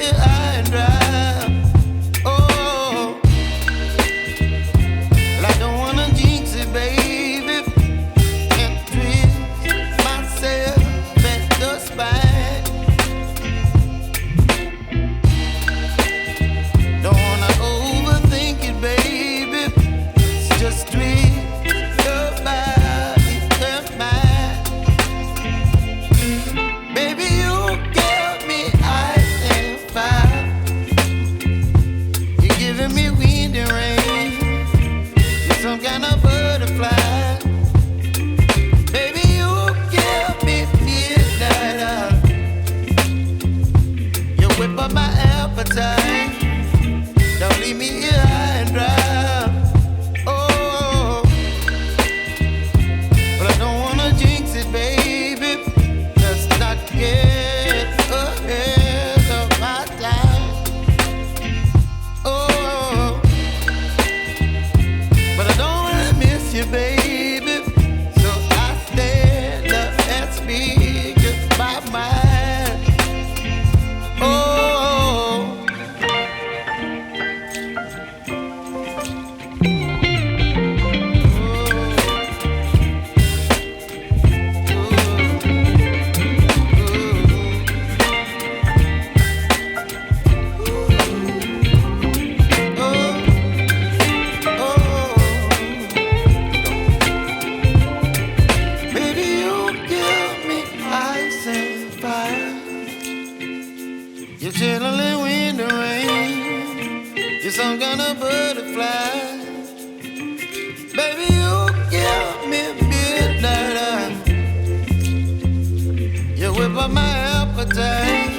here high and dry. Oh, well, I don't wanna jinx it, baby, and twist myself at the spine. Don't wanna overthink it, baby. It's just twist your body and mine. Baby, you give me ice and fire. You're giving me wind and rain. You're some kind of butterfly. Baby, you give me midnight. You whip up my appetite. Don't leave me here high and dry. Oh, but I don't wanna jinx it, baby. Let's not get ahead of my time. Oh, but I don't wanna miss you, baby. So I stand up and speak my mind. Oh. Baby, you give me ice and fire. You're chilling wind and rain. You're some kind of butterfly. Baby, you give me midnight. You whip up my appetite.